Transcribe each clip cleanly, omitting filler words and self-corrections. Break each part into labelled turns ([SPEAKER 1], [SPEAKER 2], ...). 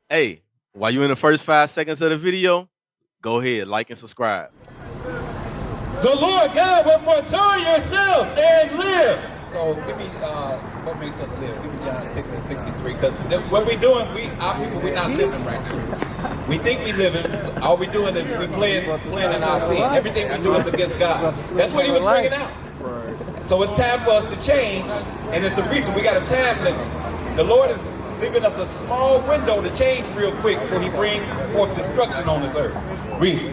[SPEAKER 1] Hey, while you're in the first 5 seconds of the video, go ahead, like and subscribe.
[SPEAKER 2] The Lord God will foretold yourselves and live.
[SPEAKER 3] So give me what makes us live. Give me John 6 and 63. Because what we're doing, our people, we're not living right now. We think we living. All we're doing is we playing in our sin. Everything we do is against God. That's what he was bringing out. So it's time for us to change, and it's a reason. We got a time limit. The Lord is leaving us a small window to change real quick before he bring forth destruction on this earth. Read.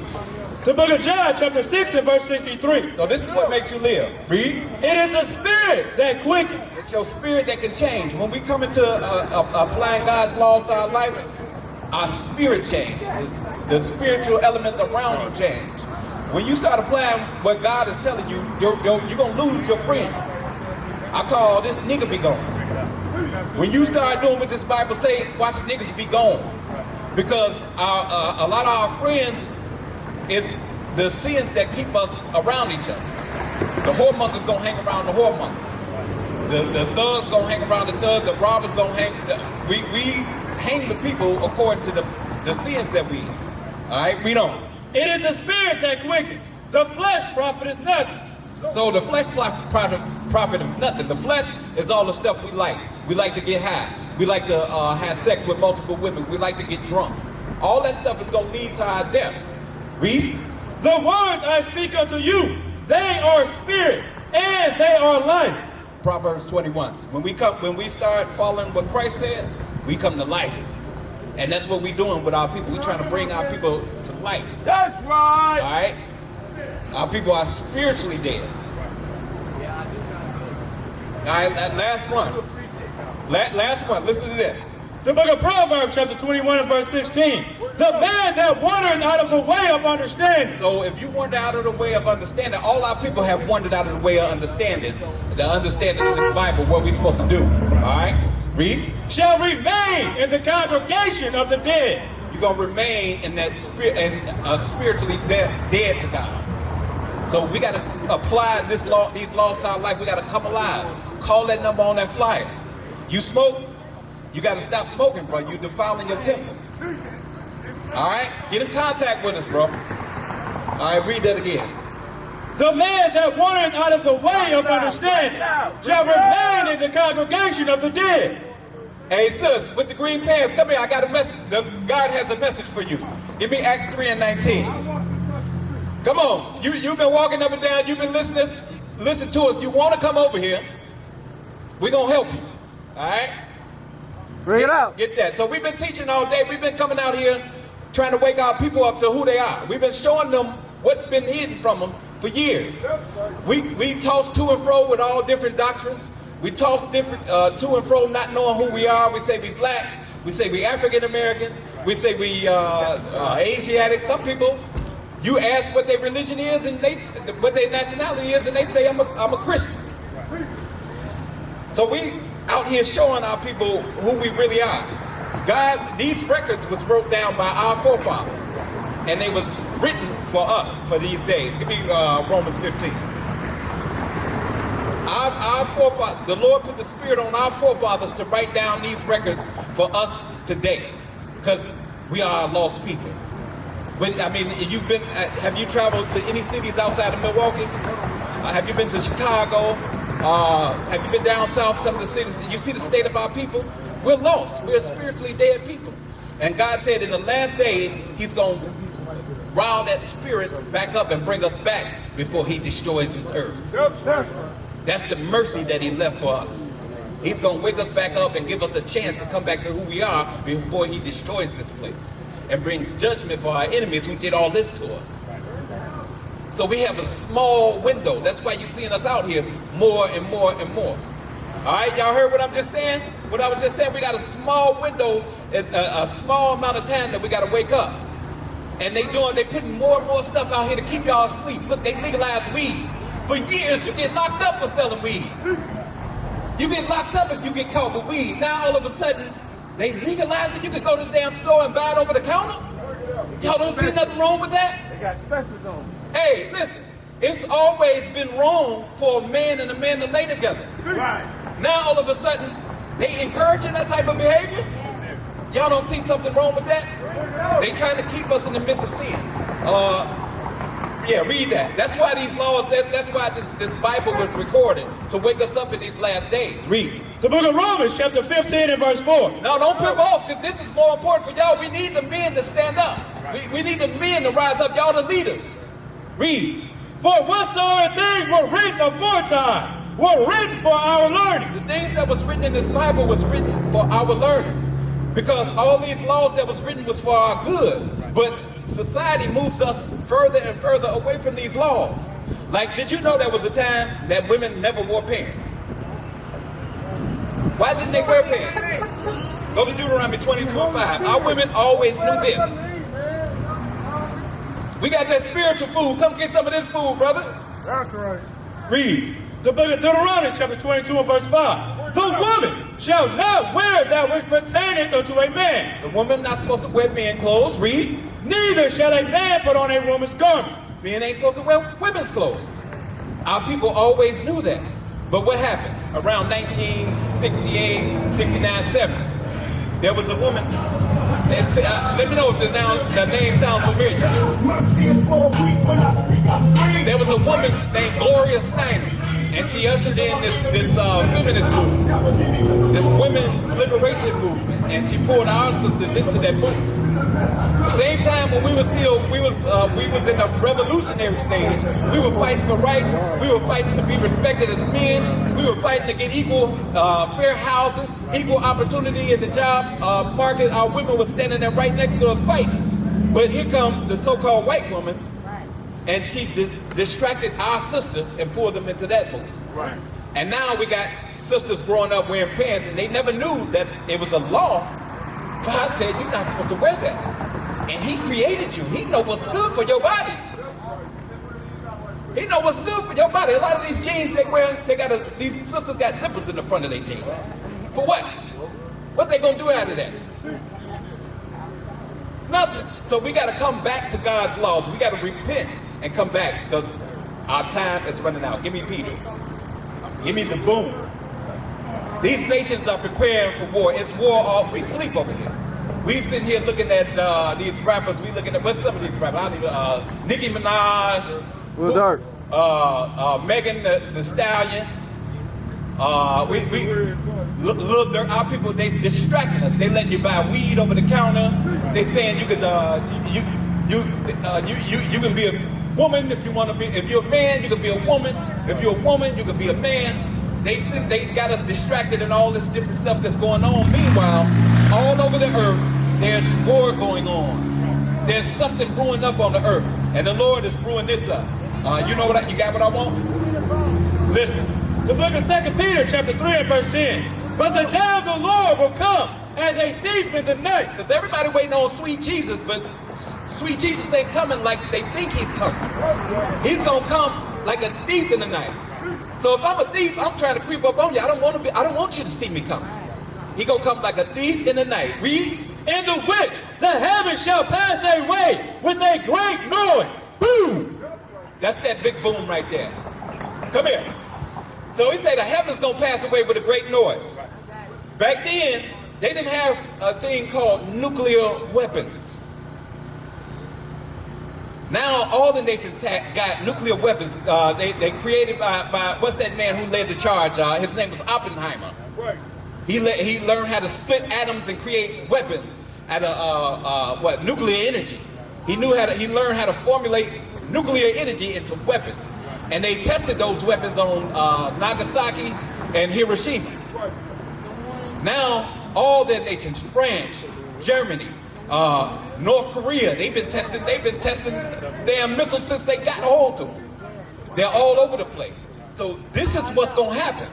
[SPEAKER 2] The book of John, chapter 6 and verse 63.
[SPEAKER 3] So this is what makes you live. Read.
[SPEAKER 2] It is the spirit that quickens.
[SPEAKER 3] It's your spirit that can change. When we come into applying God's laws to our life, our spirit changes. The spiritual elements around you change. When you start applying what God is telling you, you're going to lose your friends. I call this nigga be gone. When you start doing what this Bible say, watch niggas be gone. Because a lot of our friends, it's the sins that keep us around each other. The whoremongers gonna hang around the whoremongers. The thugs gonna hang around the thugs. The robbers gonna hang. We hang the people according to the sins that we. All right, read on.
[SPEAKER 2] It is the spirit that quickens. The flesh profiteth nothing.
[SPEAKER 3] So the flesh profiteth nothing. The flesh is all the stuff we like. We like to get high. We like to have sex with multiple women. We like to get drunk. All that stuff is gonna lead to our death. Read.
[SPEAKER 2] The words I speak unto you, they are spirit and they are life.
[SPEAKER 3] Proverbs 21. When we start following what Christ said, we come to life. And that's what we're doing with our people. We're trying to bring our people to life.
[SPEAKER 2] That's right.
[SPEAKER 3] All right? Our people are spiritually dead. All right, last one. Last one. Listen to this.
[SPEAKER 2] The book of Proverbs, chapter 21 and verse 16. The man that wandereth out of the way of understanding.
[SPEAKER 3] So if you wander out of the way of understanding, all our people have wandered out of the way of understanding. The understanding of this Bible, what we're supposed to do. All right? Read.
[SPEAKER 2] Shall remain in the congregation of the dead.
[SPEAKER 3] You're going to remain in that spirit and spiritually dead to God. So we got to apply these laws to our life. We got to come alive. Call that number on that flyer. You smoke, you got to stop smoking, bro. You defiling your temple. All right? Get in contact with us, bro. All right, read that again.
[SPEAKER 2] The man that wandereth out of the way of understanding shall remain in the congregation of the dead.
[SPEAKER 3] Hey, sis, with the green pants, come here. I got a message. God has a message for you. Give me Acts 3 and 19. Come on. You've been walking up and down. You've been listening to us. You want to come over here. We're going to help you. All right?
[SPEAKER 4] Bring it out.
[SPEAKER 3] Get that. So we've been teaching all day. We've been coming out here trying to wake our people up to who they are. We've been showing them what's been hidden from them for years. We toss to and fro with all different doctrines. We toss different to and fro, not knowing who we are. We say we black. We say we African American. We say we Asiatic. Some people, you ask what their religion is and what their nationality is, and they say I'm a Christian. So we out here showing our people who we really are. God, these records was wrote down by our forefathers, and they was written for us for these days. Give me Romans 15. Our forefathers, the Lord put the Spirit on our forefathers to write down these records for us today, because we are lost people. Have you traveled to any cities outside of Milwaukee? Have you been to Chicago? Have you been down south, some of the cities? You see the state of our people? We're lost. We're spiritually dead people. And God said in the last days, he's going to rile that spirit back up and bring us back before he destroys this earth. That's the mercy that he left for us. He's going to wake us back up and give us a chance to come back to who we are before he destroys this place and brings judgment for our enemies who did all this to us. So we have a small window. That's why you're seeing us out here more and more and more. All right, y'all heard what I'm just saying? What I was just saying, we got a small window, a small amount of time that we got to wake up. And they putting more and more stuff out here to keep y'all asleep. Look, they legalized weed. For years, you get locked up for selling weed. You get locked up if you get caught with weed. Now, all of a sudden, they legalize it. You can go to the damn store and buy it over the counter. Y'all don't see nothing wrong with that?
[SPEAKER 4] They got specials on.
[SPEAKER 3] Hey, listen. It's always been wrong for a man and a man to lay together.
[SPEAKER 4] Right.
[SPEAKER 3] Now, all of a sudden, they encouraging that type of behavior? Y'all don't see something wrong with that? They trying to keep us in the midst of sin. Yeah, read that. That's why these laws, that's why this Bible was recorded, to wake us up in these last days. Read.
[SPEAKER 2] The book of Romans, chapter 15 and verse 4.
[SPEAKER 3] No, don't pip off, because this is more important for y'all. We need the men to stand up. We need the men to rise up. Y'all the leaders. Read.
[SPEAKER 2] For whatsoever things were written aforetime were written for our learning.
[SPEAKER 3] The things that was written in this Bible was written for our learning. Because all these laws that was written was for our good. But society moves us further and further away from these laws. Like, did you know there was a time that women never wore pants? Why didn't they wear pants? Go to Deuteronomy 22:5. Our women always knew this. We got that spiritual food. Come get some of this food, brother.
[SPEAKER 4] That's right.
[SPEAKER 3] Read.
[SPEAKER 2] The book of Deuteronomy, chapter 22 and verse 5. The woman shall not wear that which pertaineth unto a man.
[SPEAKER 3] The woman not supposed to wear men clothes. Read.
[SPEAKER 2] Neither shall a man put on a woman's garment.
[SPEAKER 3] Men ain't supposed to wear women's clothes. Our people always knew that. But what happened? Around 1968, 69, 70, there was a woman. Let me know if the name sounds familiar. There was a woman named Gloria Steinem, and she ushered in this feminist movement, this women's liberation movement, and she pulled our sisters into that movement. The same time when we was in the revolutionary stage, we were fighting for rights, we were fighting to be respected as men, we were fighting to get equal fair housing, equal opportunity in the job market. Our women were standing there right next to us fighting. But here come the so-called white woman, and she distracted our sisters and pulled them into that movement.
[SPEAKER 4] Right.
[SPEAKER 3] And now we got sisters growing up wearing pants, and they never knew that it was a law. God said, you're not supposed to wear that. And he created you. He know what's good for your body. He know what's good for your body. A lot of these jeans they wear, these sisters got zippers in the front of their jeans. For what? What they gonna do out of that? Nothing. So we gotta come back to God's laws. We gotta repent and come back, because our time is running out. Give me Peters. Give me the boom. These nations are preparing for war. It's war. We sleep over here. We sitting here looking at these rappers. We looking at what's some of these rappers? I don't even. Nicki Minaj.
[SPEAKER 4] Durk.
[SPEAKER 3] Megan the Stallion. Lil Durk. Our people, they distracting us. They letting you buy weed over the counter. They saying you can you can be a woman if you want to be. If you're a man, you can be a woman. If you're a woman, you can be a man. They got us distracted and all this different stuff that's going on. Meanwhile, all over the earth, there's war going on. There's something brewing up on the earth, and the Lord is brewing this up. You know what? You got what I want? Listen.
[SPEAKER 2] The book of 2 Peter, chapter 3 and verse 10. But the day of the Lord will come as a thief in the night.
[SPEAKER 3] Because everybody waiting on sweet Jesus, but sweet Jesus ain't coming like they think he's coming. He's gonna come like a thief in the night. So if I'm a thief, I'm trying to creep up on you. I don't want you to see me coming. He gonna come like a thief in the night. Read.
[SPEAKER 2] In the which the heavens shall pass away with a great noise. Boom!
[SPEAKER 3] That's that big boom right there. Come here. So he said the heavens gonna pass away with a great noise. Back then, they didn't have a thing called nuclear weapons. Now all the nations got nuclear weapons. They created by what's that man who led the charge? His name was Oppenheimer.
[SPEAKER 4] Right.
[SPEAKER 3] He learned how to split atoms and create weapons out of nuclear energy. He learned how to formulate nuclear energy into weapons, and they tested those weapons on Nagasaki and Hiroshima.
[SPEAKER 4] Right.
[SPEAKER 3] Now all their nations, France, Germany, North Korea, they've been testing damn missiles since they got a hold to them. They're all over the place. So this is what's going to happen.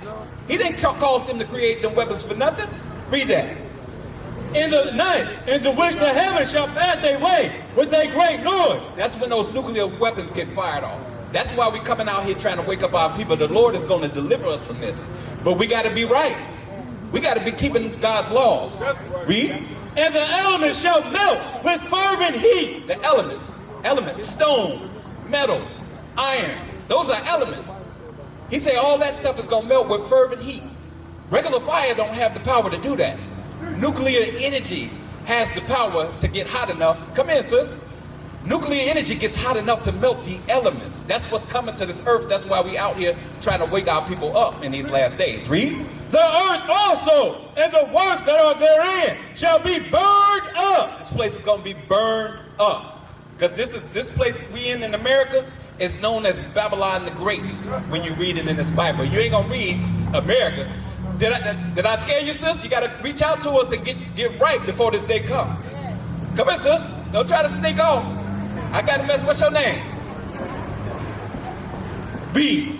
[SPEAKER 3] He didn't cause them to create them weapons for nothing. Read that.
[SPEAKER 2] In the night, into which the heavens shall pass away with a great noise.
[SPEAKER 3] That's when those nuclear weapons get fired off. That's why we're coming out here trying to wake up our people. The Lord is going to deliver us from this. But we got to be right. We got to be keeping God's laws. Read.
[SPEAKER 2] And the elements shall melt with fervent heat.
[SPEAKER 3] The elements, stone, metal, iron, those are elements. He said all that stuff is going to melt with fervent heat. Regular fire don't have the power to do that. Nuclear energy has the power to get hot enough. Come in, sis. Nuclear energy gets hot enough to melt the elements. That's what's coming to this earth. That's why we out here trying to wake our people up in these last days. Read.
[SPEAKER 2] The earth also and the works that are therein shall be burned up.
[SPEAKER 3] This place is going to be burned up. Because this place we in America is known as Babylon the Great when you read it in this Bible. You ain't going to read America. Did I scare you, sis? You got to reach out to us and get right before this day comes. Come in, sis. Don't try to sneak off. I got to mess. What's your name? Read.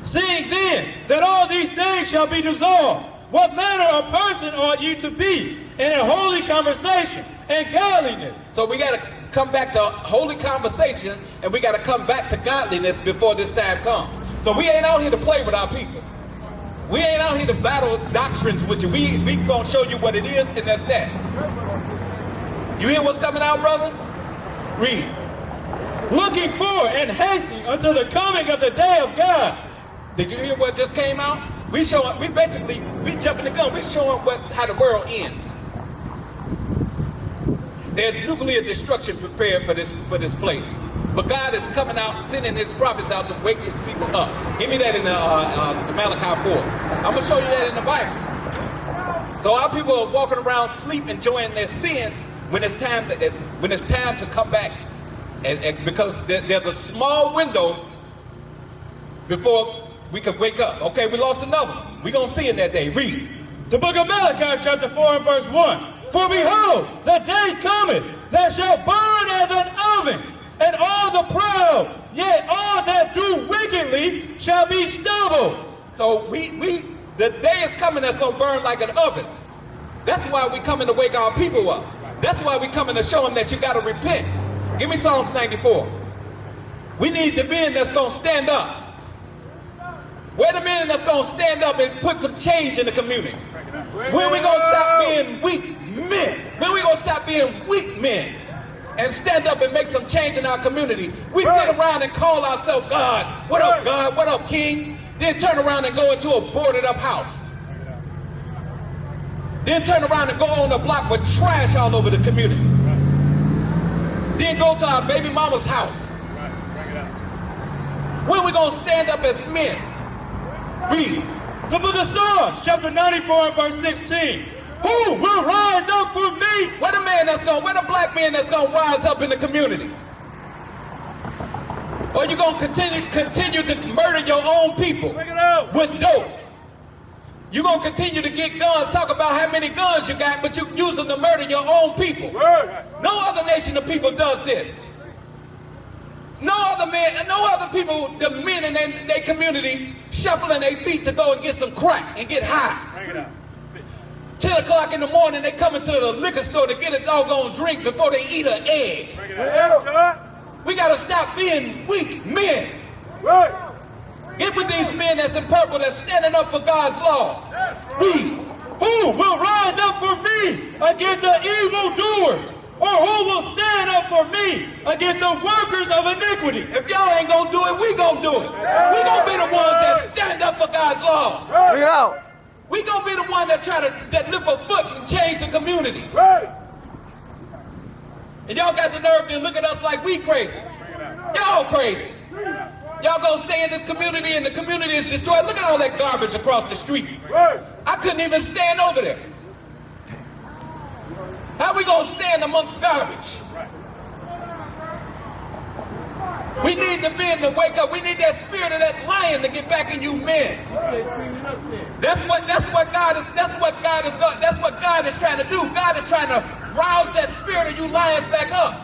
[SPEAKER 2] Seeing then that all these things shall be dissolved, what manner of person ought ye to be in a holy conversation and godliness?
[SPEAKER 3] So we got to come back to holy conversation and we got to come back to godliness before this time comes. So we ain't out here to play with our people. We ain't out here to battle doctrines with you. We gonna show you what it is, and that's that. You hear what's coming out, brother? Read.
[SPEAKER 2] Looking forward and hastening unto the coming of the day of God.
[SPEAKER 3] Did you hear what just came out? We jumping the gun. We showing how the world ends. There's nuclear destruction prepared for this place. But God is coming out, sending his prophets out to wake his people up. Give me that in Malachi 4. I'm going to show you that in the Bible. So our people are walking around sleep, enjoying their sin when it's time to come back. And because there's a small window before we could wake up. Okay, we lost another one. We're going to see it that day. Read.
[SPEAKER 2] The book of Malachi chapter 4 and verse 1. For behold, the day cometh that shall burn as an oven, and all the proud, yet all that do wickedly shall be stubble.
[SPEAKER 3] So the day is coming that's going to burn like an oven. That's why we coming to wake our people up. That's why we coming to show them that you got to repent. Give me Psalms 94. We need the men that's going to stand up. Where the men that's going to stand up and put some change in the community? When we going to stop being weak men? When we going to stop being weak men and stand up and make some change in our community? We sit around and call ourselves God. What up, God? What up, King? Then turn around and go into a boarded up house. Then turn around and go on the block with trash all over the community. Then go to our baby mama's house. When we going to stand up as men? Read.
[SPEAKER 2] The book of Psalms, chapter 94 and verse 16. Who will rise up for me?
[SPEAKER 3] Where the black man that's going to rise up in the community? Or you going to continue to murder your own people with dope? You going to continue to get guns, talk about how many guns you got, but you use them to murder your own people. No other nation of people does this. No other people, the men in their community, shuffling their feet to go and get some crack and get high. 10 o'clock in the morning, they come into the liquor store to get a doggone drink before they eat an egg. We got to stop being weak men. Get with these men that's in purple that's standing up for God's laws. Read.
[SPEAKER 2] Who will rise up for me against the evildoers? Or who will stand up for me against the workers of iniquity?
[SPEAKER 3] If y'all ain't gonna do it, we gonna do it. We gonna be the ones that stand up for God's laws.
[SPEAKER 4] Bring it out.
[SPEAKER 3] We gonna be the one that lift a foot and change the community. And y'all got the nerve to look at us like we crazy. Y'all crazy. Y'all gonna stay in this community and the community is destroyed. Look at all that garbage across the street. I couldn't even stand over there. How we gonna stand amongst garbage? We need the men to wake up. We need that spirit of that lion to get back in you men. That's what God is trying to do. God is trying to rouse that spirit of you lions back up.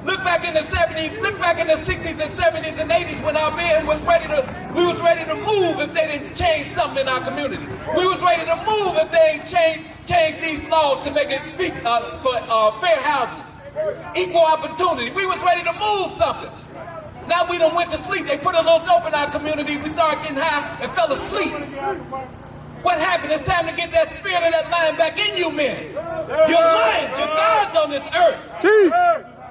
[SPEAKER 3] Look back in the 70s, look back in the 60s and 70s and 80s when our men was ready to move if they didn't change something in our community. We was ready to move if they ain't change these laws to make it for fair housing, equal opportunity. We was ready to move something. Now we done went to sleep. They put a little dope in our community. We started getting high and fell asleep. What happened? It's time to get that spirit of that lion back in you men. You're lions, you're gods on this earth.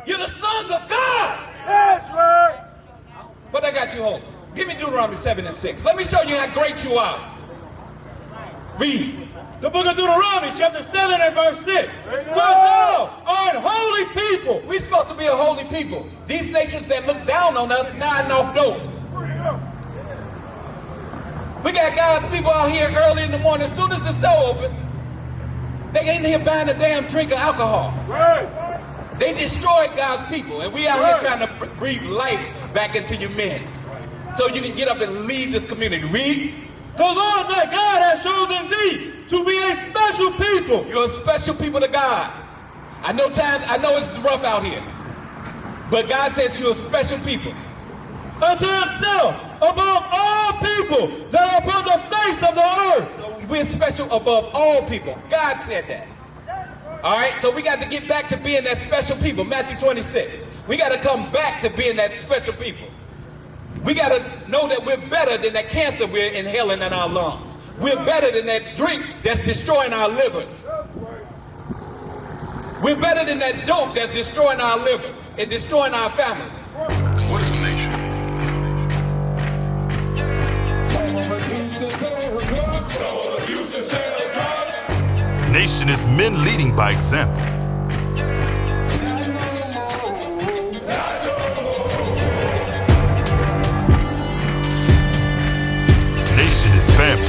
[SPEAKER 3] You're the sons of God.
[SPEAKER 2] That's right.
[SPEAKER 3] But I got you hold. Give me Deuteronomy 7 and 6. Let me show you how great you are. Read.
[SPEAKER 2] The book of Deuteronomy, chapter 7 and verse 6. For thou art holy people.
[SPEAKER 3] We're supposed to be a holy people. These nations that look down on us now know dope. We got God's people out here early in the morning. As soon as the store open, they in here buying a damn drink of alcohol. They destroyed God's people, and we out here trying to breathe life back into you men. So you can get up and lead this community. Read.
[SPEAKER 2] The Lord thy God has chosen thee to be a special people.
[SPEAKER 3] You're a special people to God. I know it's rough out here, but God says you're a special people.
[SPEAKER 2] Unto himself, above all people that are upon the face of the earth.
[SPEAKER 3] So we're special above all people. God said that. All right, so we got to get back to being that special people. Matthew 26. We got to come back to being that special people. We got to know that we're better than that cancer we're inhaling in our lungs. We're better than that drink that's destroying our livers. We're better than that dope that's destroying our livers and destroying our families.
[SPEAKER 5] What is a nation?
[SPEAKER 6] Nation is men leading by example. Nation is family.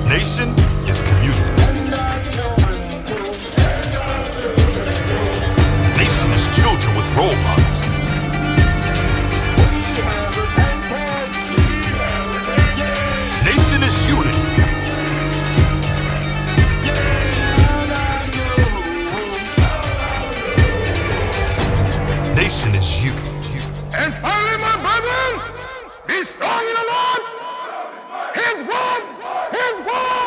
[SPEAKER 6] Nation is community. Nation is children with role models. Nation is unity. Nation is you.
[SPEAKER 5] And finally, my brethren, be strong in the Lord. His word, his word.